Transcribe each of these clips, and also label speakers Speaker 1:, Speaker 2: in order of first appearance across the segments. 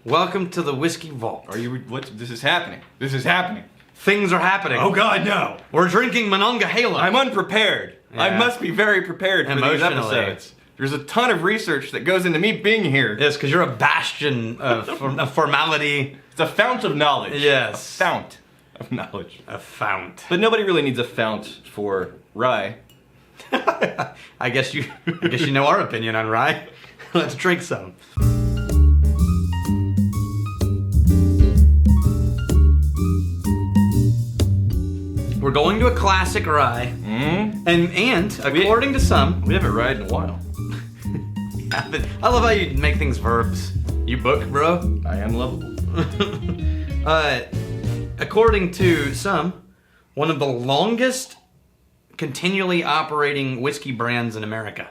Speaker 1: Welcome to the Whiskey Vault.
Speaker 2: What? This is happening. This is happening.
Speaker 1: Things are happening.
Speaker 2: Oh God, no.
Speaker 1: We're drinking Monongahela.
Speaker 2: I'm unprepared.
Speaker 1: Yeah.
Speaker 2: I must be very prepared for these episodes. There's a ton of research that goes into me being here.
Speaker 1: Yes, because you're a bastion of formality.
Speaker 2: It's a fount of knowledge.
Speaker 1: Yes.
Speaker 2: A fount of knowledge.
Speaker 1: A fount.
Speaker 2: But nobody really needs a fount for rye.
Speaker 1: I guess you know our opinion on rye. Let's drink some. We're going to a classic rye, and according to some,
Speaker 2: we haven't ride in a while.
Speaker 1: I love how you make things verbs. You book, bro.
Speaker 2: I am lovable.
Speaker 1: According to some, one of the longest continually operating whiskey brands in America.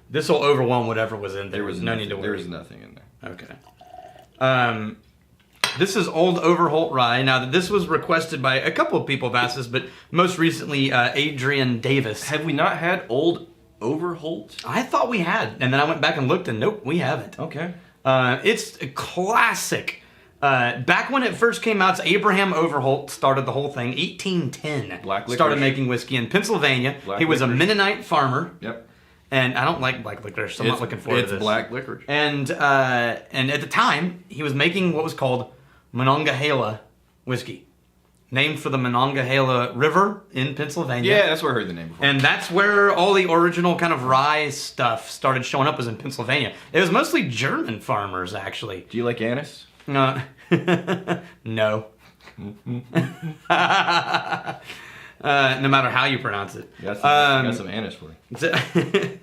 Speaker 1: This will overwhelm whatever was in there.
Speaker 2: There was
Speaker 1: no need to worry.
Speaker 2: There was nothing in there.
Speaker 1: Okay. This is Old Overholt Rye. Now, this was requested by a couple of people have asked this, but most recently, Adrian Davis.
Speaker 2: Have we not had Old Overholt?
Speaker 1: I thought we had, and then I went back and looked, and nope, we haven't.
Speaker 2: Okay.
Speaker 1: It's a classic. Back when it first came out, Abraham Overholt started the whole thing. 1810.
Speaker 2: Black licorice.
Speaker 1: Started making whiskey in Pennsylvania.
Speaker 2: Black
Speaker 1: he was
Speaker 2: licorice.
Speaker 1: a Mennonite farmer.
Speaker 2: Yep.
Speaker 1: And I don't like black licorice, so I'm not looking forward to this.
Speaker 2: It's black licorice.
Speaker 1: And at the time, he was making what was called Monongahela whiskey, named for the Monongahela River in Pennsylvania.
Speaker 2: Yeah, that's where I heard the name before.
Speaker 1: And that's where all the original kind of rye stuff started showing up, was in Pennsylvania. It was mostly German farmers, actually.
Speaker 2: Do you like anise?
Speaker 1: No. No matter how you pronounce it.
Speaker 2: Got some anise for you.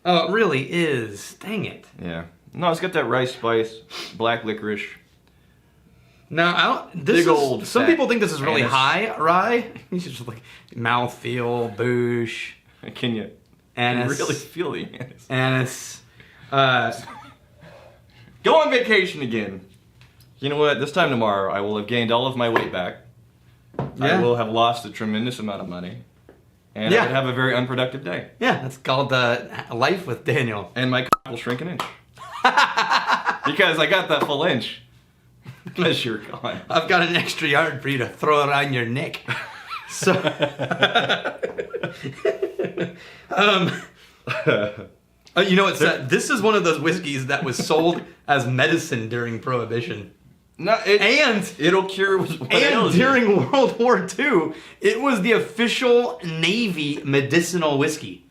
Speaker 1: Oh, it really is. Dang it.
Speaker 2: Yeah. No, it's got that rice spice, black licorice.
Speaker 1: Now, some people think this is really
Speaker 2: anise.
Speaker 1: high rye. It's just like mouthfeel, boosh,
Speaker 2: Can you
Speaker 1: anise.
Speaker 2: really feel the anise?
Speaker 1: Anise.
Speaker 2: Go on vacation again. You know what? This time tomorrow, I will have gained all of my weight back.
Speaker 1: Yeah.
Speaker 2: I will have lost a tremendous amount of money. And I would have a very unproductive day.
Speaker 1: Yeah, that's called Life with Daniel.
Speaker 2: And my will shrink an inch. Because I got that full inch. Because you're gone.
Speaker 1: I've got an extra yard for you to throw around your neck. So, you know what? This is one of those whiskeys that was sold as medicine during Prohibition.
Speaker 2: No, it'll cure what ails you.
Speaker 1: During World War II, it was the official Navy medicinal whiskey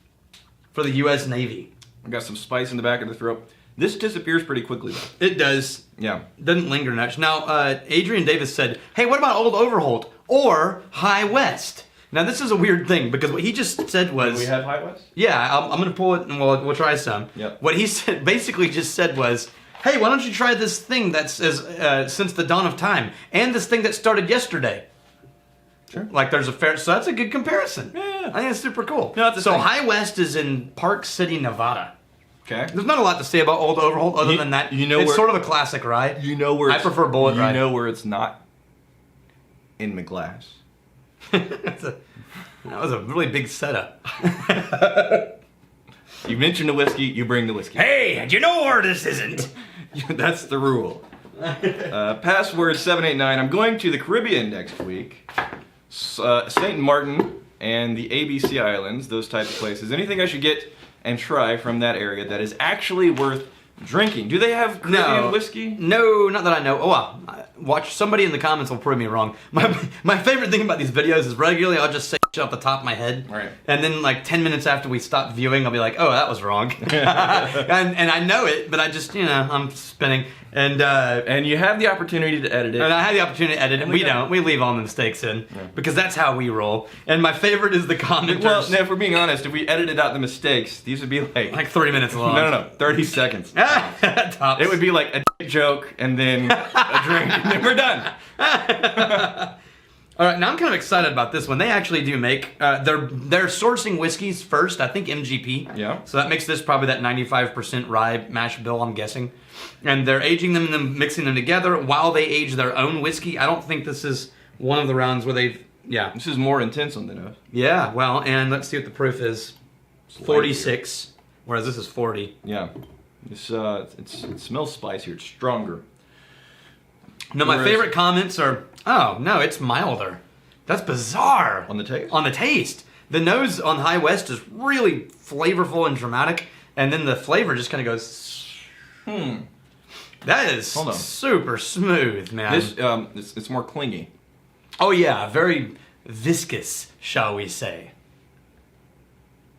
Speaker 1: for the U.S. Navy.
Speaker 2: I got some spice in the back of the throat. This disappears pretty quickly, though.
Speaker 1: It does.
Speaker 2: Yeah.
Speaker 1: Doesn't linger much. Now, Adrian Davis said, hey, what about Old Overholt or High West? Now, this is a weird thing, because what he just said was...
Speaker 2: Do we have High West?
Speaker 1: Yeah, I'm going to pull it, and we'll try some.
Speaker 2: Yep.
Speaker 1: What he said, basically just said was, hey, why don't you try this thing that's since the dawn of time, and this thing that started yesterday?
Speaker 2: Sure.
Speaker 1: Like, there's so that's a good comparison.
Speaker 2: Yeah.
Speaker 1: I think it's super cool.
Speaker 2: No,
Speaker 1: so High West is in Park City, Nevada.
Speaker 2: Okay.
Speaker 1: There's not a lot to say about Old Overholt other than that. It's sort of a classic rye.
Speaker 2: You know where
Speaker 1: I prefer bullet rye.
Speaker 2: You know where it's not? In McGlass.
Speaker 1: That was a really big setup.
Speaker 2: You mention the whiskey, you bring the whiskey.
Speaker 1: Hey, do you know where this isn't?
Speaker 2: That's the rule. Password 789. I'm going to the Caribbean next week. St. Martin and the ABC Islands, those types of places. Anything I should get and try from that area that is actually worth drinking. Do they have Caribbean whiskey?
Speaker 1: No, not that I know. Oh, well, watch, somebody in the comments will prove me wrong. My favorite thing about these videos is regularly I'll just say shit off the top of my head.
Speaker 2: Right.
Speaker 1: And then like 10 minutes after we stop viewing, I'll be like, oh, that was wrong. and I know it, but I just, I'm spinning.
Speaker 2: And you have the opportunity to edit it.
Speaker 1: And I had the opportunity to edit it, and we don't. We leave all the mistakes in, because that's how we roll. And my favorite is the commenters.
Speaker 2: Well, now, if we're being honest, if we edited out the mistakes, these would be like 3
Speaker 1: minutes long.
Speaker 2: No, 30 seconds.
Speaker 1: Tops.
Speaker 2: It would be like a joke, and then a drink, and then we're done.
Speaker 1: All right, now I'm kind of excited about this one. They actually do make, they're sourcing whiskeys first, I think MGP.
Speaker 2: Yeah.
Speaker 1: So that makes this probably that 95% rye mash bill, I'm guessing. And they're aging them and then mixing them together while they age their own whiskey. I don't think this is one of the rounds where they've,
Speaker 2: This is more intense on the nose.
Speaker 1: Yeah, well, and let's see what the proof is. 46, whereas this is 40.
Speaker 2: Yeah. It smells spicier. It's stronger.
Speaker 1: No, my favorite comments are, oh, no, it's milder. That's bizarre.
Speaker 2: On the taste?
Speaker 1: On the taste. The nose on High West is really flavorful and dramatic, and then the flavor just kind of goes... That is super smooth, man.
Speaker 2: This, it's more clingy.
Speaker 1: Oh, yeah, very viscous, shall we say.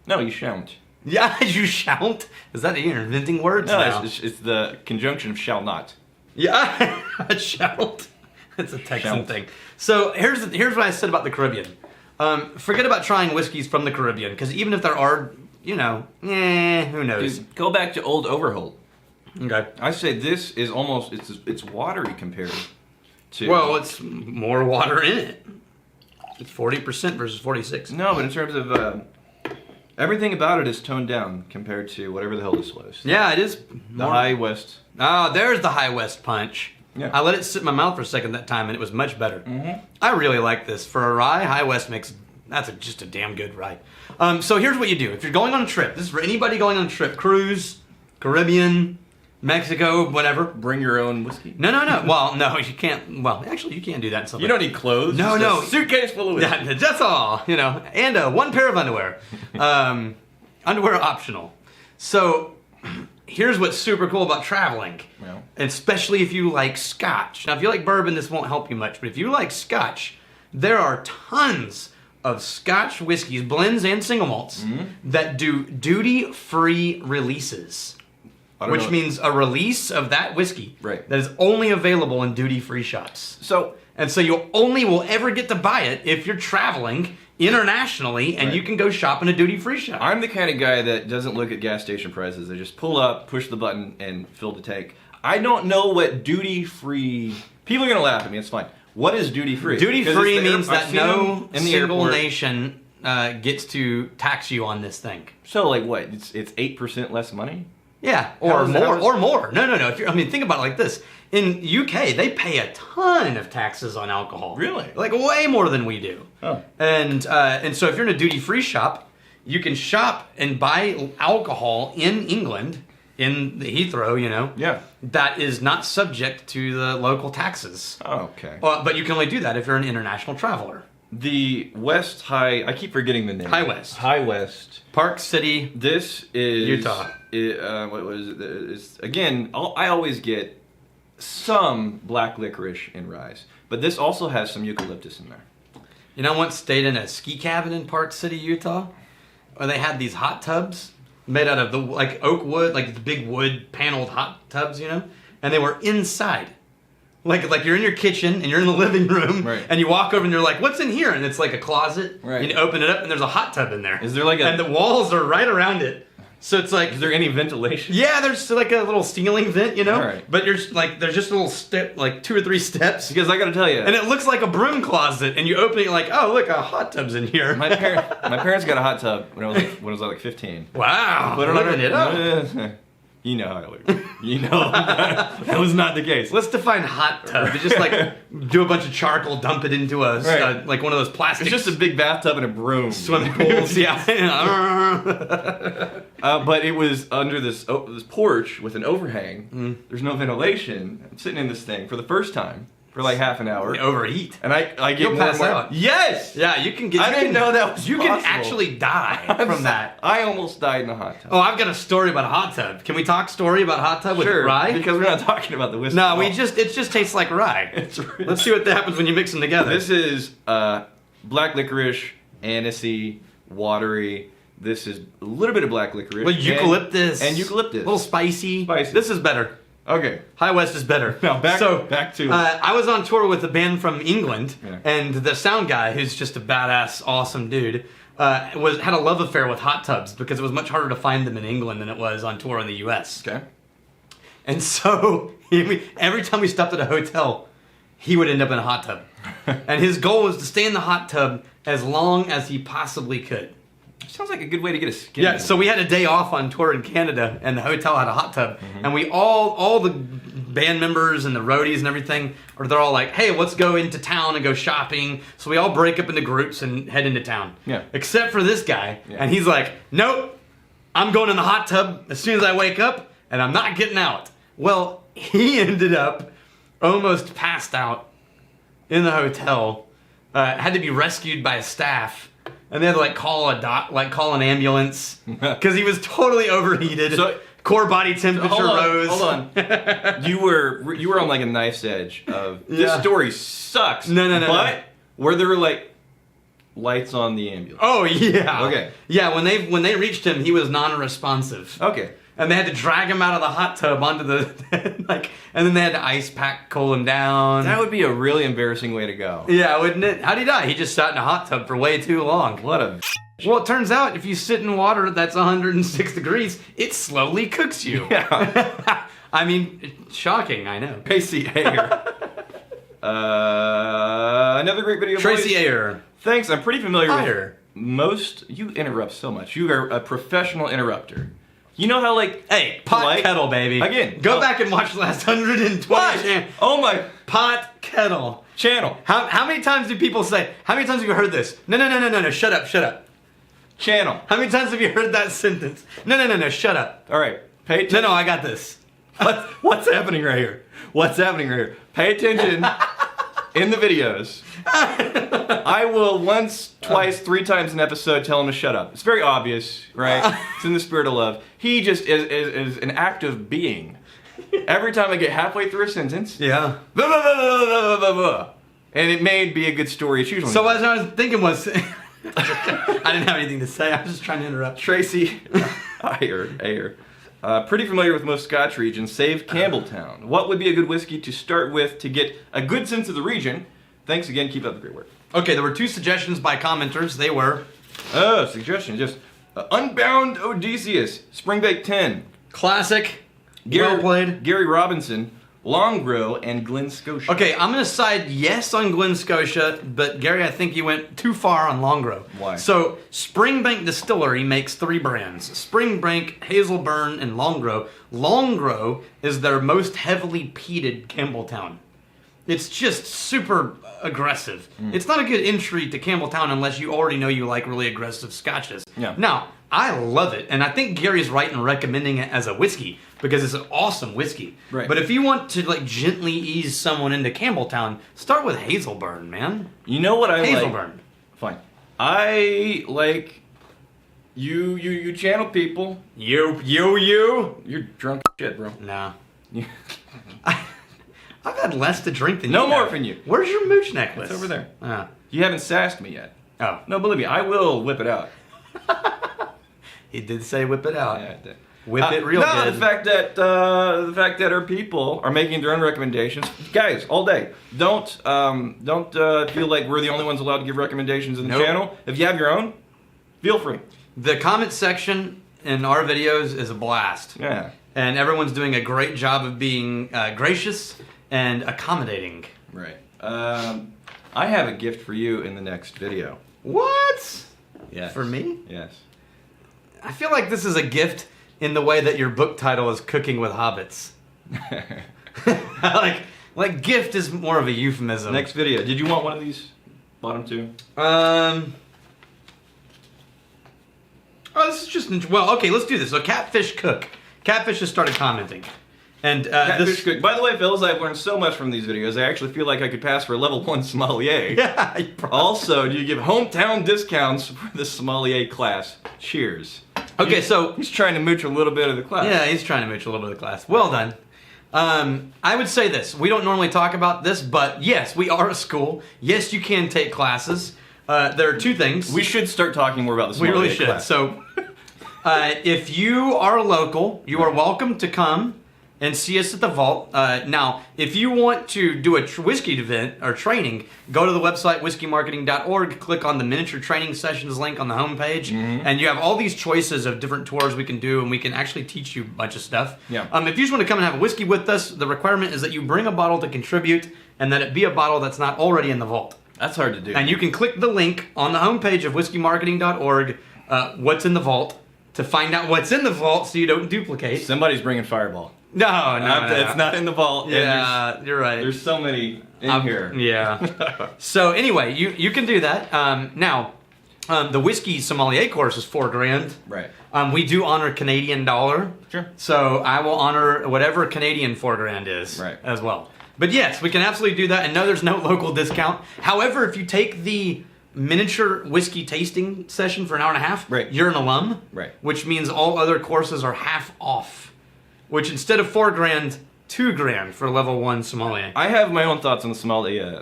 Speaker 2: No, you shan't.
Speaker 1: Yeah, you shan't? Is that you're inventing words now?
Speaker 2: It's the conjunction of shall not.
Speaker 1: Yeah, shan't. That's a Texan
Speaker 2: Shan't.
Speaker 1: thing. So here's what I said about the Caribbean. Forget about trying whiskeys from the Caribbean, because even if there are, who knows?
Speaker 2: Dude, go back to Old Overholt.
Speaker 1: Okay.
Speaker 2: I say this is almost, it's watery compared to...
Speaker 1: Well, it's more water in it. It's 40% versus 46.
Speaker 2: No, but in terms of... everything about it is toned down compared to whatever the hell this was.
Speaker 1: Yeah, it is.
Speaker 2: The High West.
Speaker 1: Oh, there's the High West punch.
Speaker 2: Yeah.
Speaker 1: I let it sit in my mouth for a second that time, and it was much better.
Speaker 2: Mm-hmm.
Speaker 1: I really like this. For a rye, High West just a damn good rye. So here's what you do. If you're going on a trip, this is for anybody going on a trip, cruise, Caribbean, Mexico, whatever.
Speaker 2: Bring your own whiskey.
Speaker 1: No. Well, no, you can't. Well, actually, you can't do that in something.
Speaker 2: You don't need clothes.
Speaker 1: No,
Speaker 2: just
Speaker 1: no.
Speaker 2: A suitcase full of whiskey.
Speaker 1: Yeah, that's all. And one pair of underwear. Underwear optional. So here's what's super cool about traveling.
Speaker 2: Well.
Speaker 1: Especially if you like scotch. Now, if you like bourbon, this won't help you much. But if you like scotch, there are tons of scotch whiskeys, blends and single malts, that do duty-free releases. Which means a release of that whiskey
Speaker 2: Right.
Speaker 1: that is only available in duty-free shops.
Speaker 2: So,
Speaker 1: And so you only will ever get to buy it if you're traveling internationally and you can go shop in a duty-free shop.
Speaker 2: I'm the kind of guy that doesn't look at gas station prices. I just pull up, push the button, and fill the tank. I don't know what duty-free... People are going to laugh at me, it's fine. What is duty-free?
Speaker 1: Duty-free means that no
Speaker 2: in the
Speaker 1: single
Speaker 2: airport.
Speaker 1: nation gets to tax you on this thing.
Speaker 2: So, like, what? It's 8% less money?
Speaker 1: Yeah,
Speaker 2: How
Speaker 1: or
Speaker 2: is-
Speaker 1: more,
Speaker 2: how is-
Speaker 1: or more. No. Think about it like this. In UK, they pay a ton of taxes on alcohol.
Speaker 2: Really?
Speaker 1: Like way more than we do.
Speaker 2: Oh.
Speaker 1: And so if you're in a duty-free shop, you can shop and buy alcohol in England, in the Heathrow,
Speaker 2: Yeah.
Speaker 1: that is not subject to the local taxes.
Speaker 2: Oh, okay.
Speaker 1: But you can only do that if you're an international traveler.
Speaker 2: The West High... I keep forgetting the name.
Speaker 1: High West.
Speaker 2: High West.
Speaker 1: Park City.
Speaker 2: This is...
Speaker 1: Utah.
Speaker 2: What was it? Again, I always get some black licorice in rye. But this also has some eucalyptus in there.
Speaker 1: I once stayed in a ski cabin in Park City, Utah, where they had these hot tubs made out of oak wood, like the big wood paneled hot tubs, and they were inside. Like you're in your kitchen and you're in the living room,
Speaker 2: Right.
Speaker 1: and you walk over and you're like, "What's in here?" And it's like a closet.
Speaker 2: Right.
Speaker 1: And you open it up and there's a hot tub in there.
Speaker 2: Is there
Speaker 1: and the walls are right around it, so it's like
Speaker 2: Is there any ventilation?
Speaker 1: yeah, there's like a little ceiling vent,
Speaker 2: All right.
Speaker 1: But there's just a little step, like 2 or 3 steps.
Speaker 2: Because I gotta tell you...
Speaker 1: And it looks like a broom closet, and you open it, you're like, oh, look, a hot tub's in here.
Speaker 2: My parents got a hot tub when I was like 15.
Speaker 1: Wow,
Speaker 2: Put it on
Speaker 1: living it up.
Speaker 2: You know how I look. You know that was not the case.
Speaker 1: Let's define hot tub. It's just like do a bunch of charcoal, dump it into
Speaker 2: Right.
Speaker 1: like one of those plastic
Speaker 2: It's just a big bathtub and a broom.
Speaker 1: swimming pools. Yeah.
Speaker 2: But it was under this porch with an overhang. There's no ventilation. I'm sitting in this thing for the first time for like half an hour.
Speaker 1: Overheat.
Speaker 2: And I get
Speaker 1: You'll
Speaker 2: more and
Speaker 1: pass
Speaker 2: more.
Speaker 1: out.
Speaker 2: Yes!
Speaker 1: Yeah, you can get.
Speaker 2: I
Speaker 1: you
Speaker 2: didn't
Speaker 1: can-
Speaker 2: know that was
Speaker 1: You can
Speaker 2: possible.
Speaker 1: actually die from that.
Speaker 2: I almost died in a hot tub.
Speaker 1: Oh, I've got a story about a hot tub. Can we talk story about hot tub with
Speaker 2: Sure,
Speaker 1: rye?
Speaker 2: because we're not talking about the whiskey.
Speaker 1: No,
Speaker 2: Oh.
Speaker 1: it just tastes like rye.
Speaker 2: It's really-
Speaker 1: Let's see what happens when you mix them together.
Speaker 2: This is black licorice, anisey, watery. This is a little bit of black licorice.
Speaker 1: Well, eucalyptus.
Speaker 2: And eucalyptus.
Speaker 1: A little spicy.
Speaker 2: Spicy.
Speaker 1: This is better.
Speaker 2: Okay.
Speaker 1: High West is better.
Speaker 2: Now back to...
Speaker 1: I was on tour with a band from England,
Speaker 2: Yeah.
Speaker 1: and the sound guy, who's just a badass, awesome dude, had a love affair with hot tubs because it was much harder to find them in England than it was on tour in the U.S.
Speaker 2: Okay.
Speaker 1: And so every time we stopped at a hotel, he would end up in a hot tub, and his goal was to stay in the hot tub as long as he possibly could.
Speaker 2: Sounds like a good way to get a skin.
Speaker 1: Yeah, so we had a day off on tour in Canada, and the hotel had a hot tub, and we all the band members and the roadies and everything, they're all like, hey, let's go into town and go shopping. So we all break up into groups and head into town.
Speaker 2: Yeah.
Speaker 1: Except for this guy,
Speaker 2: Yeah.
Speaker 1: and he's like, nope, I'm going in the hot tub as soon as I wake up, and I'm not getting out. Well, he ended up almost passed out in the hotel. Had to be rescued by staff, and they had to like call an ambulance because he was totally overheated.
Speaker 2: So,
Speaker 1: core body temperature rose.
Speaker 2: Hold on. You were on like a knife's edge of this story sucks.
Speaker 1: No.
Speaker 2: But were there like lights on the ambulance?
Speaker 1: Oh yeah.
Speaker 2: Okay.
Speaker 1: Yeah, when they reached him, he was non-responsive.
Speaker 2: Okay.
Speaker 1: And they had to drag him out of the hot tub onto the and then they had to ice pack cool him down.
Speaker 2: That would be a really embarrassing way to go.
Speaker 1: Yeah, wouldn't it? How'd he die? He just sat in a hot tub for way too long.
Speaker 2: What a...
Speaker 1: Well, it turns out if you sit in water that's 106 degrees, it slowly cooks you.
Speaker 2: Yeah.
Speaker 1: I mean, shocking, I know.
Speaker 2: Tracy Ayer. Another great video.
Speaker 1: Tracy Ayer.
Speaker 2: Thanks, I'm pretty familiar
Speaker 1: Ayer.
Speaker 2: with most... You interrupt so much. You are a professional interrupter. You know how, like...
Speaker 1: Hey, pot kettle, baby.
Speaker 2: Again.
Speaker 1: Go back and watch the last 120.
Speaker 2: What? Oh my...
Speaker 1: Pot kettle.
Speaker 2: Channel.
Speaker 1: How many times do people say, how many times have you heard this? No, shut up.
Speaker 2: Channel.
Speaker 1: How many times have you heard that sentence? No, shut up.
Speaker 2: All right. Pay attention.
Speaker 1: No, I got this.
Speaker 2: What's happening right here? What's happening right here? Pay attention in the videos. I will once, twice, 3 times an episode tell him to shut up. It's very obvious, right? It's in the spirit of love. He just is an act of being. Every time I get halfway through a sentence,
Speaker 1: Yeah.
Speaker 2: blah, blah, blah, blah, blah, blah, blah. And it may be a good story. It's usually
Speaker 1: So what I was thinking was, I didn't have anything to say. I was just trying to interrupt.
Speaker 2: Tracy Ayer. Pretty familiar with most Scotch regions, save Campbelltown. What would be a good whiskey to start with to get a good sense of the region? Thanks again, keep up the great work.
Speaker 1: Okay, there were 2 suggestions by commenters. They were...
Speaker 2: Suggestions, just Unbound Odysseus, Springbake 10.
Speaker 1: Classic. Well played.
Speaker 2: Gary Robinson, Longrow, and Glen Scotia.
Speaker 1: Okay, I'm going to side yes on Glen Scotia, but Gary, I think you went too far on Longrow.
Speaker 2: Why?
Speaker 1: So, Springbank Distillery makes 3 brands. Springbank, Hazelburn, and Longrow. Longrow is their most heavily peated Campbelltown. It's just super aggressive. It's not a good entry to Campbelltown unless you already know you like really aggressive scotches.
Speaker 2: Yeah.
Speaker 1: Now, I love it, and I think Gary's right in recommending it as a whiskey because it's an awesome whiskey.
Speaker 2: Right.
Speaker 1: But if you want to like gently ease someone into Campbelltown, start with Hazelburn, man.
Speaker 2: You know what I like?
Speaker 1: Hazelburn.
Speaker 2: Fine. I like you channel people.
Speaker 1: You.
Speaker 2: You're drunk as shit, bro.
Speaker 1: Nah.
Speaker 2: You-
Speaker 1: I've had less to drink than
Speaker 2: No
Speaker 1: you
Speaker 2: more
Speaker 1: have.
Speaker 2: from you.
Speaker 1: Where's your mooch necklace?
Speaker 2: It's over there.
Speaker 1: Ah.
Speaker 2: You haven't sassed me yet.
Speaker 1: Oh.
Speaker 2: No, believe me, I will whip it out.
Speaker 1: He did say whip it out.
Speaker 2: Yeah, I did.
Speaker 1: Whip it real
Speaker 2: no,
Speaker 1: good.
Speaker 2: the fact that our people are making their own recommendations, guys, all day. Don't feel like we're the only ones allowed to give recommendations in the
Speaker 1: Nope.
Speaker 2: channel. If you have your own, feel free.
Speaker 1: The comment section in our videos is a blast.
Speaker 2: Yeah.
Speaker 1: And everyone's doing a great job of being gracious and accommodating.
Speaker 2: Right. I have a gift for you in the next video.
Speaker 1: What?
Speaker 2: Yes.
Speaker 1: For me?
Speaker 2: Yes.
Speaker 1: I feel like this is a gift in the way that your book title is Cooking with Hobbits. like gift is more of a euphemism.
Speaker 2: Next video. Did you want one of these? Bottom 2?
Speaker 1: Oh, this is just... Well, okay, let's do this. So Catfish Cook. Catfish has started commenting. And
Speaker 2: Catfish Cook. By the way, fellas, I've learned so much from these videos. I actually feel like I could pass for a level 1 sommelier.
Speaker 1: Yeah, you probably...
Speaker 2: Also, do you give hometown discounts for the sommelier class? Cheers.
Speaker 1: Okay, so...
Speaker 2: He's trying to mooch a little bit of the class.
Speaker 1: Yeah, he's trying to mooch a little bit of the class. Well done. I would say this. We don't normally talk about this, but yes, we are a school. Yes, you can take classes. There are 2 things.
Speaker 2: We should start talking more about the sommelier
Speaker 1: We really should.
Speaker 2: class.
Speaker 1: So, if you are local, you are welcome to come and see us at the vault. Now, if you want to do a whiskey event or training, go to the website whiskeymarketing.org, click on the miniature training sessions link on the homepage, and you have all these choices of different tours we can do, and we can actually teach you a bunch of stuff.
Speaker 2: Yeah.
Speaker 1: If you just want to come and have a whiskey with us, the requirement is that you bring a bottle to contribute, and that it be a bottle that's not already in the vault.
Speaker 2: That's hard to do.
Speaker 1: And you can click the link on the homepage of whiskeymarketing.org, what's in the vault, to find out what's in the vault so you don't duplicate.
Speaker 2: Somebody's bringing Fireball.
Speaker 1: No.
Speaker 2: It's not in the vault.
Speaker 1: Yeah, you're right.
Speaker 2: There's so many in here.
Speaker 1: Yeah. So anyway, you can do that. Now, the whiskey sommelier course is $4,000.
Speaker 2: Right.
Speaker 1: We do honor Canadian dollar.
Speaker 2: Sure.
Speaker 1: So I will honor whatever Canadian 4 grand is
Speaker 2: Right.
Speaker 1: as well. But yes, we can absolutely do that. And no, there's no local discount. However, if you take the miniature whiskey tasting session for an hour and a half,
Speaker 2: Right.
Speaker 1: you're an alum.
Speaker 2: Right.
Speaker 1: Which means all other courses are half off. Which instead of 4 grand, 2 grand for level 1 sommelier.
Speaker 2: I have my own thoughts on the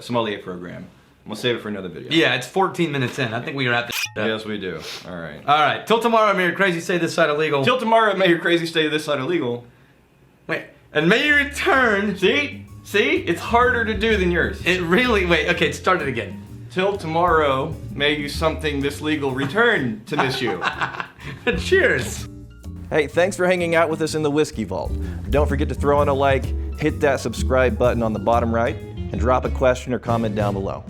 Speaker 2: sommelier program. We'll save it for another video.
Speaker 1: Yeah, it's 14 minutes in. I think we are at the
Speaker 2: Yes, we do. All right.
Speaker 1: All right. Till tomorrow, may your crazy stay this side illegal.
Speaker 2: Till tomorrow, may your crazy stay this side illegal.
Speaker 1: Wait. And may you return.
Speaker 2: See? It's harder to do than yours.
Speaker 1: It really. Wait. Okay. Start it again.
Speaker 2: Till tomorrow, may you something this legal return to miss you.
Speaker 1: Cheers.
Speaker 2: Hey, thanks for hanging out with us in the Whiskey Vault. Don't forget to throw in a like, hit that subscribe button on the bottom right, and drop a question or comment down below.